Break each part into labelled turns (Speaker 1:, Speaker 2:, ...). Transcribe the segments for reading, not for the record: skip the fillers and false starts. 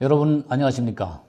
Speaker 1: 여러분 안녕하십니까?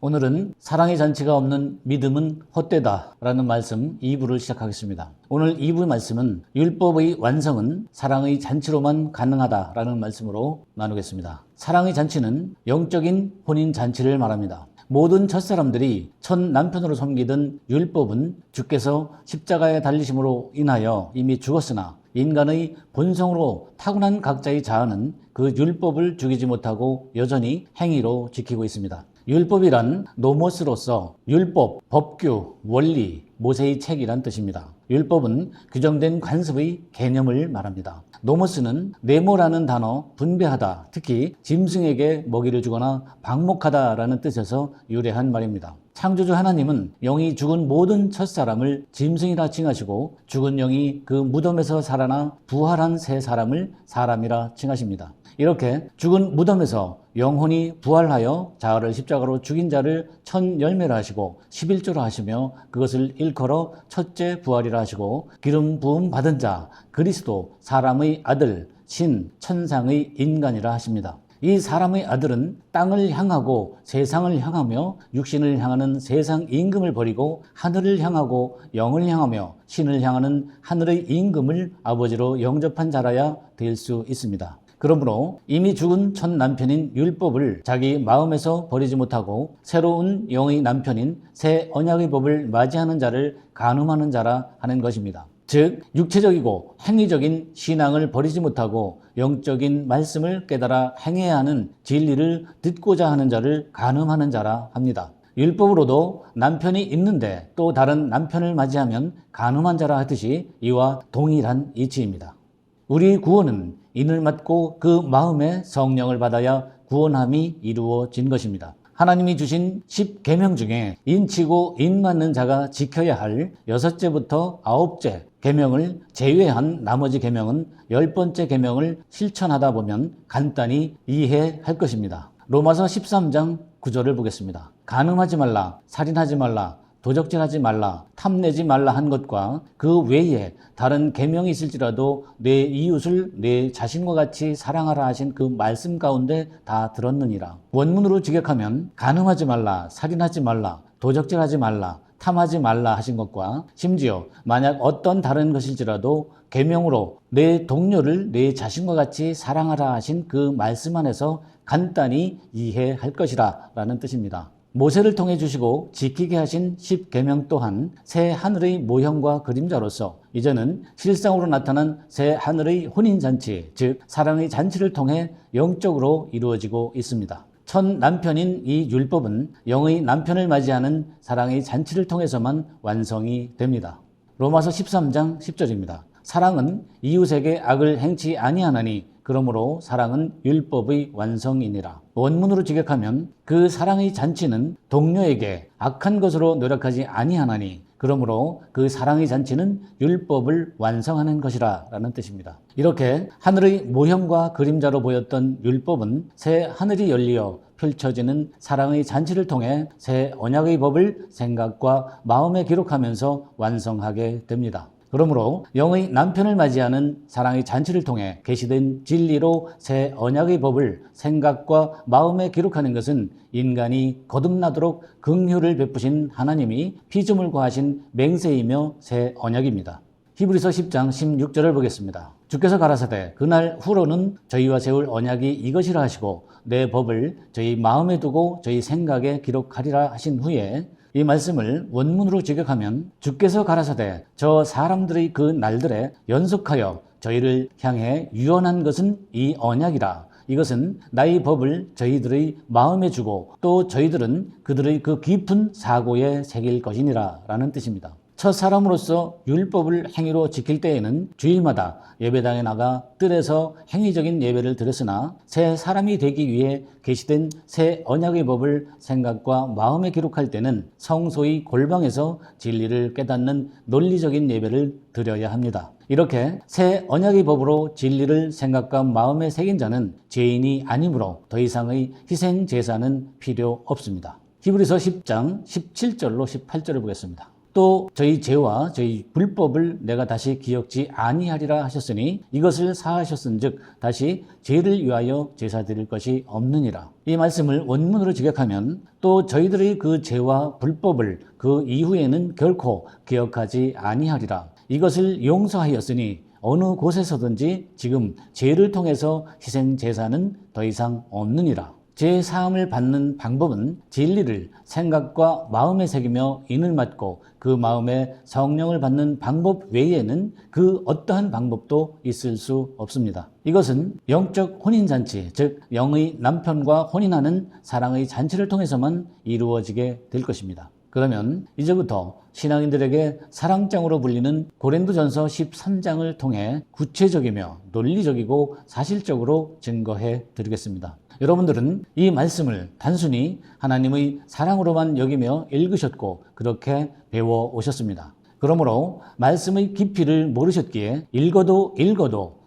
Speaker 1: 오늘은 사랑의 잔치가 없는 믿음은 헛되다 라는 말씀 2부를 시작하겠습니다. 오늘 2부 말씀은 율법의 완성은 사랑의 잔치로만 가능하다 라는 말씀으로 나누겠습니다. 사랑의 잔치는 영적인 혼인 잔치를 말합니다. 모든 첫사람들이 첫 남편으로 섬기던 율법은 주께서 십자가에 달리심으로 인하여 이미 죽었으나 인간의 본성으로 타고난 각자의 자아는 그 율법을 죽이지 못하고 여전히 행위로 지키고 있습니다. 율법이란 노모스로서 율법, 법규, 원리, 모세의 책이란 뜻입니다. 율법은 규정된 관습의 개념을 말합니다. 노모스는 네모라는 단어, 분배하다, 특히 짐승에게 먹이를 주거나 방목하다라는 뜻에서 유래한 말입니다. 창조주 하나님은 영이 죽은 모든 첫사람을 짐승이라 칭하시고 죽은 영이 그 무덤에서 살아나 부활한 새 사람을 사람이라 칭하십니다. 이렇게 죽은 무덤에서 영혼이 부활하여 자아를 십자가로 죽인 자를 첫 열매라 하시고 11조라 하시며 그것을 일컬어 첫째 부활이라 하시고 기름 부음 받은 자 그리스도 사람의 아들 신 천상의 인간이라 하십니다. 이 사람의 아들은 땅을 향하고 세상을 향하며 육신을 향하는 세상 임금을 버리고 하늘을 향하고 영을 향하며 신을 향하는 하늘의 임금을 아버지로 영접한 자라야 될 수 있습니다. 그러므로 이미 죽은 첫 남편인 율법을 자기 마음에서 버리지 못하고 새로운 영의 남편인 새 언약의 법을 맞이하는 자를 간음하는 자라 하는 것입니다. 즉 육체적이고 행위적인 신앙을 버리지 못하고 영적인 말씀을 깨달아 행해야 하는 진리를 듣고자 하는 자를 간음하는 자라 합니다. 율법으로도 남편이 있는데 또 다른 남편을 맞이하면 간음한 자라 하듯이 이와 동일한 이치입니다. 우리의 구원은 인을 맡고 그 마음에 성령을 받아야 구원함이 이루어진 것입니다. 하나님이 주신 10계명 중에 인치고 인 맞는 자가 지켜야 할 6제부터 9째 계명을 제외한 나머지 계명은 10번째 계명을 실천하다 보면 간단히 이해할 것입니다. 로마서 13장 9절을 보겠습니다. 간음하지 말라, 살인하지 말라, 도적질하지 말라, 탐내지 말라 한 것과 그 외에 다른 계명이 있을지라도 내 이웃을 내 자신과 같이 사랑하라 하신 그 말씀 가운데 다 들었느니라. 원문으로 직역하면 간음하지 말라, 살인하지 말라, 도적질하지 말라, 탐하지 말라 하신 것과 심지어 만약 어떤 다른 것일지라도 계명으로 내 동료를 내 자신과 같이 사랑하라 하신 그 말씀 안에서 간단히 이해할 것이라 라는 뜻입니다. 모세를 통해 주시고 지키게 하신 10계명 또한 새 하늘의 모형과 그림자로서 이제는 실상으로 나타난 새 하늘의 혼인잔치, 즉 사랑의 잔치를 통해 영적으로 이루어지고 있습니다. 첫 남편인 이 율법은 영의 남편을 맞이하는 사랑의 잔치를 통해서만 완성이 됩니다. 로마서 13장 10절입니다. 사랑은 이웃에게 악을 행치 아니하나니 그러므로 사랑은 율법의 완성이니라. 원문으로 직역하면 그 사랑의 잔치는 동료에게 악한 것으로 노력하지 아니하나니 그러므로 그 사랑의 잔치는 율법을 완성하는 것이라 라는 뜻입니다. 이렇게 하늘의 모형과 그림자로 보였던 율법은 새 하늘이 열리어 펼쳐지는 사랑의 잔치를 통해 새 언약의 법을 생각과 마음에 기록하면서 완성하게 됩니다. 그러므로 영의 남편을 맞이하는 사랑의 잔치를 통해 계시된 진리로 새 언약의 법을 생각과 마음에 기록하는 것은 인간이 거듭나도록 긍휼을 베푸신 하나님이 피조물과 하신 맹세이며 새 언약입니다. 히브리서 10장 16절을 보겠습니다. 주께서 가라사대 그날 후로는 저희와 세울 언약이 이것이라 하시고 내 법을 저희 마음에 두고 저희 생각에 기록하리라 하신 후에 이 말씀을 원문으로 직역하면 주께서 가라사대 저 사람들의 그 날들에 연속하여 저희를 향해 유언한 것은 이 언약이라. 이것은 나의 법을 저희들의 마음에 주고 또 저희들은 그들의 그 깊은 사고에 새길 것이니라 라는 뜻입니다. 첫 사람으로서 율법을 행위로 지킬 때에는 주일마다 예배당에 나가 뜰에서 행위적인 예배를 드렸으나 새 사람이 되기 위해 계시된 새 언약의 법을 생각과 마음에 기록할 때는 성소의 골방에서 진리를 깨닫는 논리적인 예배를 드려야 합니다. 이렇게 새 언약의 법으로 진리를 생각과 마음에 새긴 자는 죄인이 아니므로 더 이상의 희생 제사는 필요 없습니다. 히브리서 10장 17절로 18절을 보겠습니다. 또 저희 죄와 저희 불법을 내가 다시 기억지 아니하리라 하셨으니 이것을 사하셨은즉 다시 죄를 위하여 제사 드릴 것이 없느니라. 이 말씀을 원문으로 직역하면 또 저희들의 그 죄와 불법을 그 이후에는 결코 기억하지 아니하리라. 이것을 용서하였으니 어느 곳에서든지 지금 죄를 통해서 희생 제사는 더 이상 없느니라. 죄 사함을 받는 방법은 진리를 생각과 마음에 새기며 인을 맡고 그 마음에 성령을 받는 방법 외에는 그 어떠한 방법도 있을 수 없습니다. 이것은 영적 혼인잔치, 즉 영의 남편과 혼인하는 사랑의 잔치를 통해서만 이루어지게 될 것입니다. 그러면 이제부터 신앙인들에게 사랑장으로 불리는 고린도전서 13장을 통해 구체적이며 논리적이고 사실적으로 증거해 드리겠습니다. 여러분들은 이 말씀을 단순히 하나님의 사랑으로만 여기며 읽으셨고 그렇게 배워 오셨습니다. 그러므로 말씀의 깊이를 모르셨기에 읽어도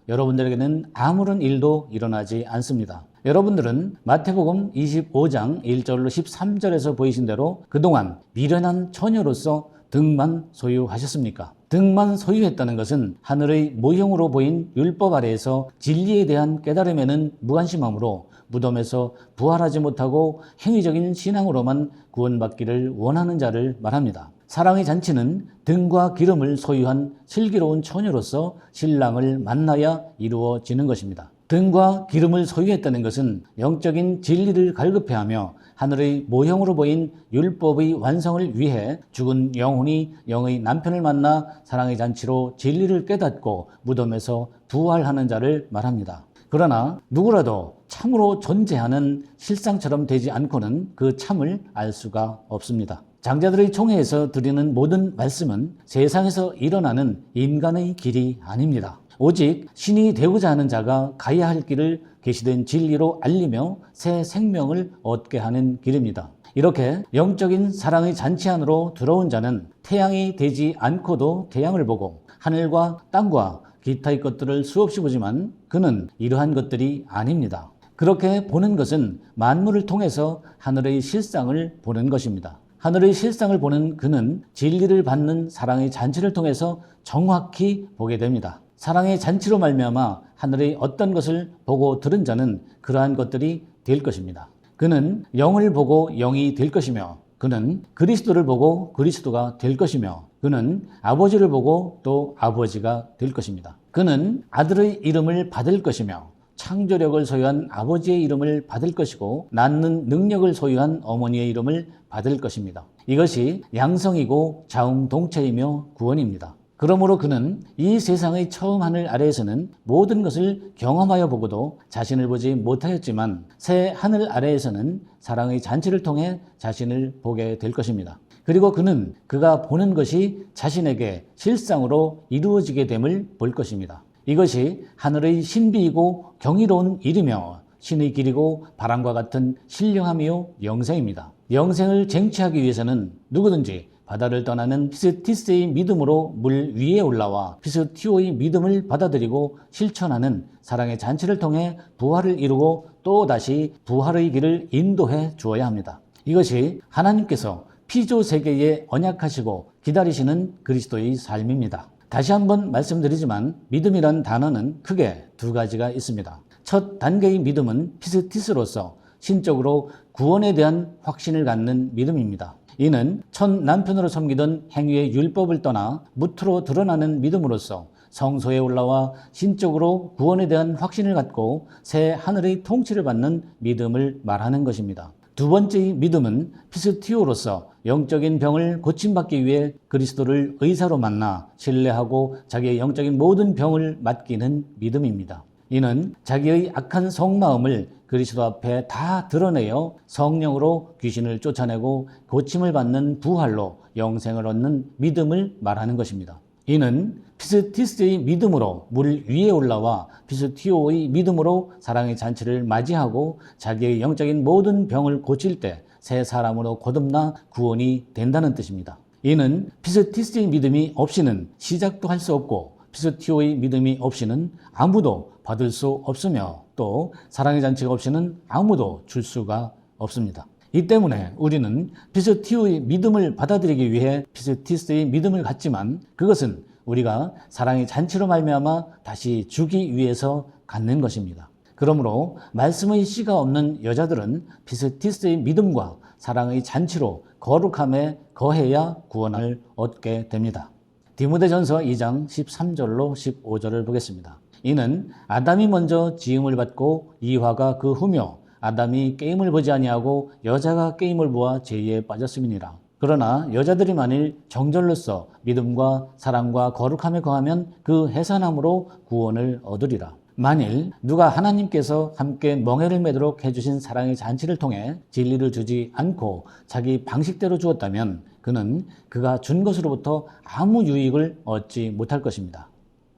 Speaker 1: 여러분들에게는 아무런 일도 일어나지 않습니다. 여러분들은 마태복음 25장 1절로 13절에서 보이신 대로 그동안 미련한 처녀로서 등만 소유하셨습니까? 등만 소유했다는 것은 하늘의 모형으로 보인 율법 아래에서 진리에 대한 깨달음에는 무관심함으로 무덤에서 부활하지 못하고 행위적인 신앙으로만 구원받기를 원하는 자를 말합니다. 사랑의 잔치는 등과 기름을 소유한 슬기로운 처녀로서 신랑을 만나야 이루어지는 것입니다. 등과 기름을 소유했다는 것은 영적인 진리를 갈급해하며 하늘의 모형으로 보인 율법의 완성을 위해 죽은 영혼이 영의 남편을 만나 사랑의 잔치로 진리를 깨닫고 무덤에서 부활하는 자를 말합니다. 그러나 누구라도 참으로 존재하는 실상처럼 되지 않고는 그 참을 알 수가 없습니다. 장자들의 총회에서 드리는 모든 말씀은 세상에서 일어나는 인간의 길이 아닙니다. 오직 신이 되고자 하는 자가 가야 할 길을 계시된 진리로 알리며 새 생명을 얻게 하는 길입니다. 이렇게 영적인 사랑의 잔치 안으로 들어온 자는 태양이 되지 않고도 태양을 보고 하늘과 땅과 기타의 것들을 수없이 보지만 그는 이러한 것들이 아닙니다. 그렇게 보는 것은 만물을 통해서 하늘의 실상을 보는 것입니다. 하늘의 실상을 보는 그는 진리를 받는 사랑의 잔치를 통해서 정확히 보게 됩니다. 사랑의 잔치로 말미암아 하늘의 어떤 것을 보고 들은 자는 그러한 것들이 될 것입니다. 그는 영을 보고 영이 될 것이며 그는 그리스도를 보고 그리스도가 될 것이며 그는 아버지를 보고 또 아버지가 될 것입니다. 그는 아들의 이름을 받을 것이며 창조력을 소유한 아버지의 이름을 받을 것이고 낳는 능력을 소유한 어머니의 이름을 받을 것입니다. 이것이 양성이고 자웅동체이며 구원입니다. 그러므로 그는 이 세상의 처음 하늘 아래에서는 모든 것을 경험하여 보고도 자신을 보지 못하였지만 새 하늘 아래에서는 사랑의 잔치를 통해 자신을 보게 될 것입니다. 그리고 그는 그가 보는 것이 자신에게 실상으로 이루어지게 됨을 볼 것입니다. 이것이 하늘의 신비이고 경이로운 일이며 신의 길이고 바람과 같은 신령함이요 영생입니다. 영생을 쟁취하기 위해서는 누구든지 바다를 떠나는 피스티스의 믿음으로 물 위에 올라와 피스티오의 믿음을 받아들이고 실천하는 사랑의 잔치를 통해 부활을 이루고 또 다시 부활의 길을 인도해 주어야 합니다. 이것이 하나님께서 피조 세계에 언약하시고 기다리시는 그리스도의 삶입니다. 다시 한번 말씀드리지만 믿음이란 단어는 크게 두 가지가 있습니다. 첫 단계의 믿음은 피스티스로서 신적으로 구원에 대한 확신을 갖는 믿음입니다. 이는 첫 남편으로 섬기던 행위의 율법을 떠나 무트로 드러나는 믿음으로써 성소에 올라와 신적으로 구원에 대한 확신을 갖고 새 하늘의 통치를 받는 믿음을 말하는 것입니다. 두 번째의 믿음은 피스티오로서 영적인 병을 고침받기 위해 그리스도를 의사로 만나 신뢰하고 자기의 영적인 모든 병을 맡기는 믿음입니다. 이는 자기의 악한 속마음을 그리스도 앞에 다 드러내어 성령으로 귀신을 쫓아내고 고침을 받는 부활로 영생을 얻는 믿음을 말하는 것입니다. 이는 피스티스의 믿음으로 물 위에 올라와 피스티오의 믿음으로 사랑의 잔치를 맞이하고 자기의 영적인 모든 병을 고칠 때 새 사람으로 거듭나 구원이 된다는 뜻입니다. 이는 피스티스의 믿음이 없이는 시작도 할 수 없고 피스티오의 믿음이 없이는 아무도 받을 수 없으며 또 사랑의 잔치가 없이는 아무도 줄 수가 없습니다. 이 때문에 우리는 피스티오의 믿음을 받아들이기 위해 피스티스의 믿음을 갖지만 그것은 우리가 사랑의 잔치로 말미암아 다시 주기 위해서 갖는 것입니다. 그러므로 말씀의 씨가 없는 여자들은 피스티스의 믿음과 사랑의 잔치로 거룩함에 거해야 구원을 얻게 됩니다. 디모데전서 2장 13절로 15절을 보겠습니다. 이는 아담이 먼저 지음을 받고 이화가 그 후며 아담이 게임을 보지 아니하고 여자가 게임을 보아 죄에 빠졌음이니라. 그러나 여자들이 만일 정절로서 믿음과 사랑과 거룩함에 거하면 그 해산함으로 구원을 얻으리라. 만일 누가 하나님께서 함께 멍에를 매도록 해주신 사랑의 잔치를 통해 진리를 주지 않고 자기 방식대로 주었다면 그는 그가 준 것으로부터 아무 유익을 얻지 못할 것입니다.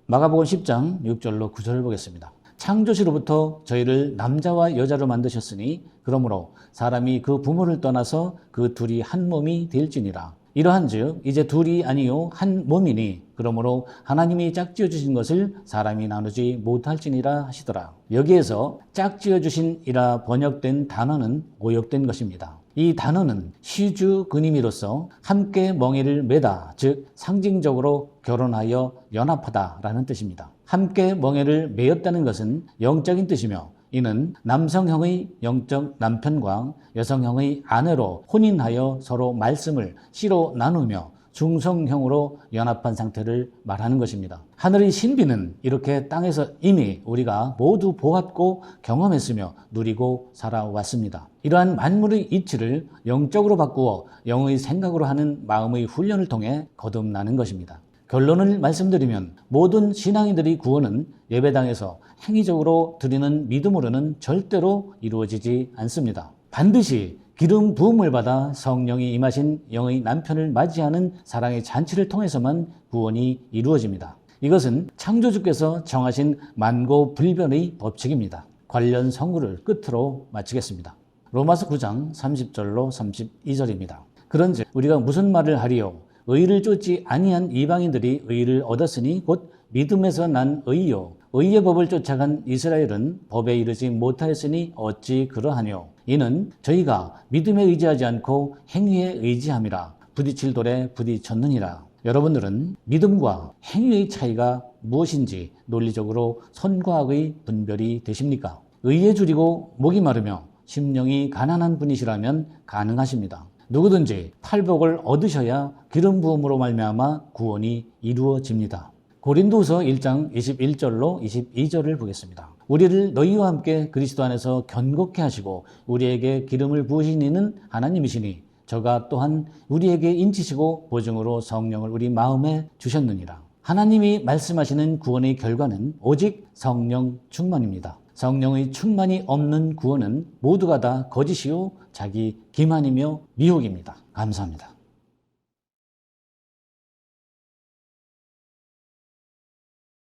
Speaker 1: 마가복음 10장 6절로 9절을 보겠습니다. 창조시로부터 저희를 남자와 여자로 만드셨으니 그러므로 사람이 그 부모를 떠나서 그 둘이 한 몸이 될지니라. 이러한즉 이제 둘이 아니요 한 몸이니 그러므로 하나님이 짝지어 주신 것을 사람이 나누지 못할지니라 하시더라. 여기에서 짝지어 주신이라 번역된 단어는 오역된 것입니다. 이 단어는 시주 근임이로서 함께 멍에를 매다, 즉 상징적으로 결혼하여 연합하다라는 뜻입니다. 함께 멍에를 매었다는 것은 영적인 뜻이며 이는 남성형의 영적 남편과 여성형의 아내로 혼인하여 서로 말씀을 씨로 나누며 중성형으로 연합한 상태를 말하는 것입니다. 하늘의 신비는 이렇게 땅에서 이미 우리가 모두 보았고 경험했으며 누리고 살아왔습니다. 이러한 만물의 이치를 영적으로 바꾸어 영의 생각으로 하는 마음의 훈련을 통해 거듭나는 것입니다. 결론을 말씀드리면 모든 신앙인들의 구원은 예배당에서 행위적으로 드리는 믿음으로는 절대로 이루어지지 않습니다. 반드시 기름 부음을 받아 성령이 임하신 영의 남편을 맞이하는 사랑의 잔치를 통해서만 구원이 이루어집니다. 이것은 창조주께서 정하신 만고불변의 법칙입니다. 관련 성구를 끝으로 마치겠습니다. 로마서 9장 30절로 32절입니다. 그런즉 우리가 무슨 말을 하리요? 의를 쫓지 아니한 이방인들이 의를 얻었으니 곧 믿음에서 난 의요. 의의 법을 쫓아간 이스라엘은 법에 이르지 못하였으니 어찌 그러하뇨? 이는 저희가 믿음에 의지하지 않고 행위에 의지함이라. 부딪힐 돌에 부딪혔느니라. 여러분들은 믿음과 행위의 차이가 무엇인지 논리적으로 선과 악의 분별이 되십니까? 의에 줄이고 목이 마르며 심령이 가난한 분이시라면 가능하십니다. 누구든지 팔복을 얻으셔야 기름 부음으로 말미암아 구원이 이루어집니다. 고린도후서 1장 21절로 22절을 보겠습니다. 우리를 너희와 함께 그리스도 안에서 견고케 하시고 우리에게 기름을 부으신 이는 하나님이시니 저가 또한 우리에게 인치시고 보증으로 성령을 우리 마음에 주셨느니라. 하나님이 말씀하시는 구원의 결과는 오직 성령 충만입니다. 성령의 충만이 없는 구원은 모두가 다 거짓이요 자기 기만이며 미혹입니다. 감사합니다.